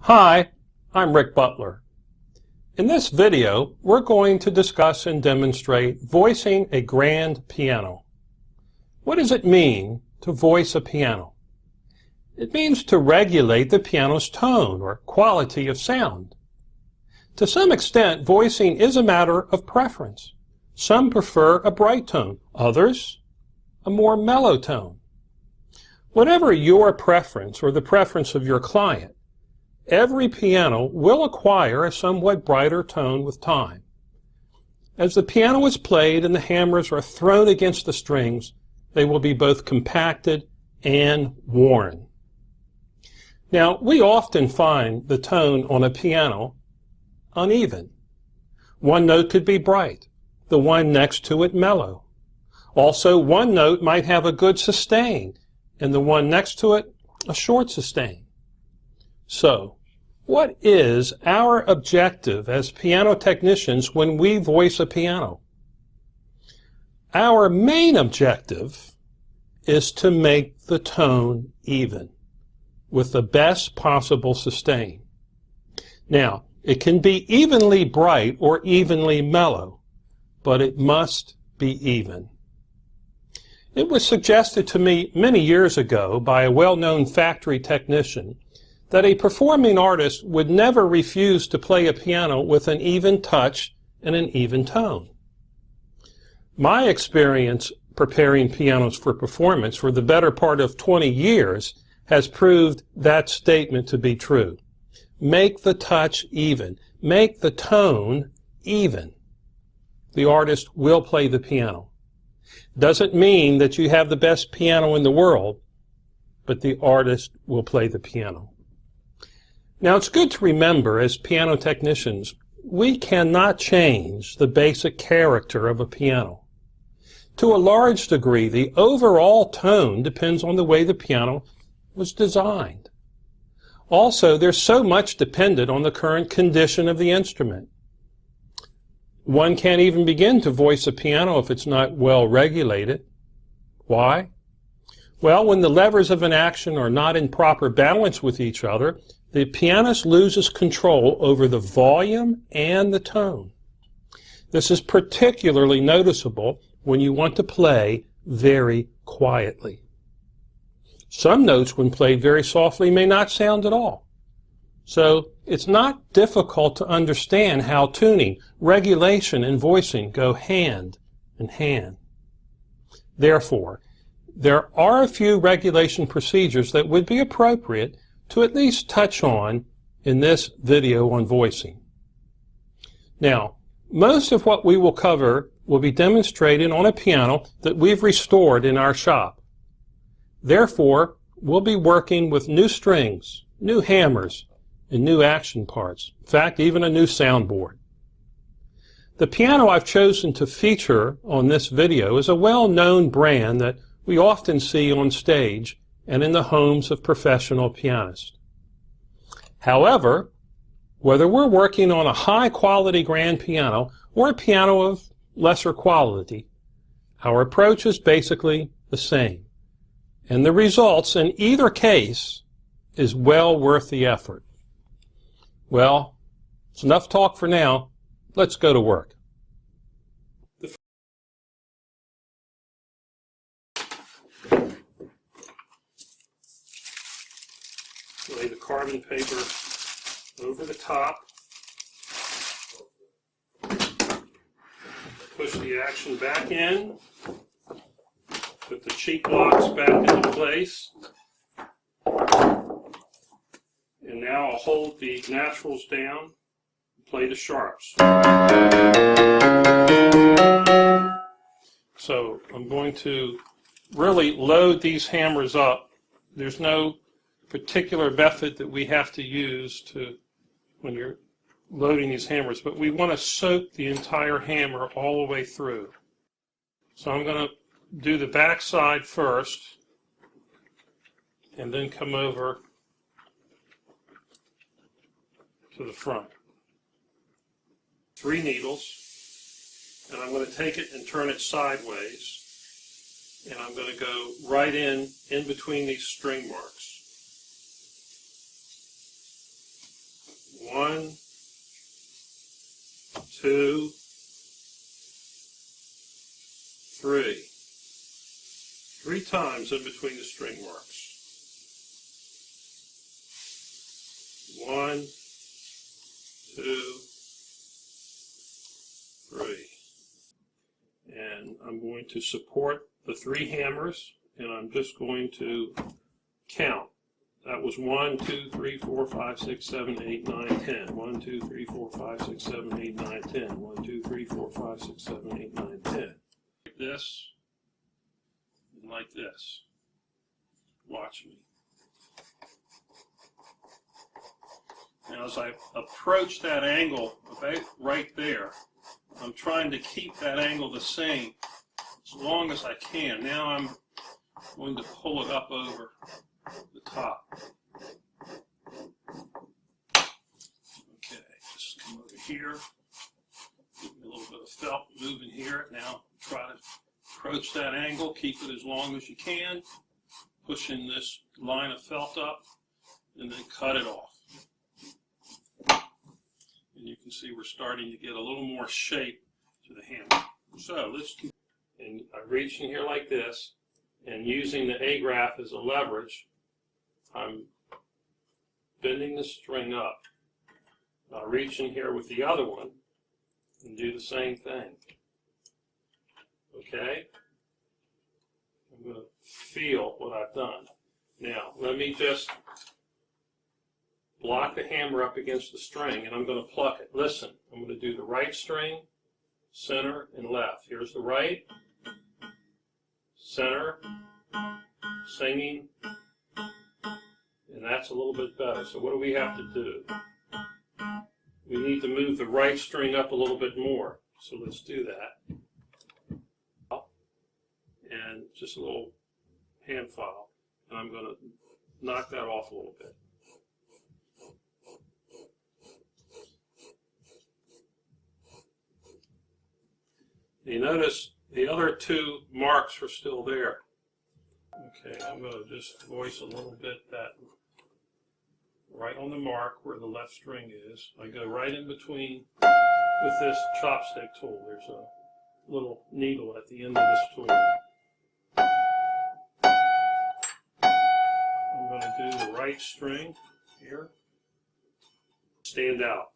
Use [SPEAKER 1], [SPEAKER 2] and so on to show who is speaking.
[SPEAKER 1] Hi, I'm Rick Butler. In this video, we're going to discuss and demonstrate voicing a grand piano. What does it mean to voice a piano? It means to regulate the piano's tone or quality of sound. To some extent, voicing is a matter of preference. Some prefer a bright tone, others a more mellow tone. Whatever your preference or the preference of your client, every piano will acquire a somewhat brighter tone with time. As the piano is played and the hammers are thrown against the strings, they will be both compacted and worn. Now, we often find the tone on a piano uneven. One note could be bright, the one next to it mellow. Also, one note might have a good sustain, and the one next to it a short sustain. So, what is our objective as piano technicians when we voice a piano? Our main objective is to make the tone even, with the best possible sustain. Now, it can be evenly bright or evenly mellow, but it must be even. It was suggested to me many years ago by a well-known factory technician that a performing artist would never refuse to play a piano with an even touch and an even tone. My experience preparing pianos for performance for the better part of 20 years has proved that statement to be true. Make the touch even. Make the tone even. The artist will play the piano. Doesn't mean that you have the best piano in the world, but the artist will play the piano. Now, it's good to remember, as piano technicians, we cannot change the basic character of a piano. To a large degree, the overall tone depends on the way the piano was designed. Also, there's so much dependent on the current condition of the instrument. One can't even begin to voice a piano if it's not well regulated. Why? Well, when the levers of an action are not in proper balance with each other, the pianist loses control over the volume and the tone. This is particularly noticeable when you want to play very quietly. Some notes, when played very softly, may not sound at all. So it's not difficult to understand how tuning, regulation, and voicing go hand in hand. Therefore, there are a few regulation procedures that would be appropriate to at least touch on in this video on voicing. Now, most of what we will cover will be demonstrated on a piano that we've restored in our shop. Therefore, we'll be working with new strings, new hammers, and new action parts. In fact, even a new soundboard. The piano I've chosen to feature on this video is a well-known brand that we often see on stage and in the homes of professional pianists. However, whether we're working on a high-quality grand piano or a piano of lesser quality, our approach is basically the same. And the results in either case is well worth the effort. Well, it's enough talk for now. Let's go to work. Lay the carbon paper over the top. Push the action back in. Put the cheek blocks back into place. And now I'll hold the naturals down and play the sharps. So I'm going to really load these hammers up. There's no particular method that we have to use when you're loading these hammers, but we want to soak the entire hammer all the way through. So I'm going to do the back side first and then come over to the front. 3 needles, and I'm going to take it and turn it sideways, and I'm going to go right in between these string marks. 1, 2, 3. 3 times in between the string marks. 1, 2, 3. And I'm going to support the 3 hammers, and I'm just going to count. That was 1, 2, 3, 4, 5, 6, 7, 8, 9, 10. 1, 2, 3, 4, 5, 6, 7, 8, 9, 10. 1, 2, 3, 4, 5, 6, 7, 8, 9, 10. Like this, and like this. Watch me. Now as I approach that angle about right there, I'm trying to keep that angle the same as long as I can. Now I'm going to pull it up over the top. Okay, just come over here. Give me a little bit of felt moving here. Now try to approach that angle. Keep it as long as you can. Pushing this line of felt up, and then cut it off. And you can see we're starting to get a little more shape to the hammer. So let's keep, and I reach in here like this, and using the A-graph as a leverage, I'm bending the string up. I'll reach in here with the other one and do the same thing. Okay? I'm going to feel what I've done. Now, let me just block the hammer up against the string, and I'm going to pluck it. Listen, I'm going to do the right string, center, and left. Here's the right, center, singing, and that's a little bit better. So what do we have to do? We need to move the right string up a little bit more. So let's do that. And just a little hand file. And I'm going to knock that off a little bit. You notice the other 2 marks are still there. Okay, I'm going to just voice a little bit that right on the mark where the left string is. I go right in between with this chopstick tool. There's a little needle at the end of this tool. I'm going to do the right string here. Stand out.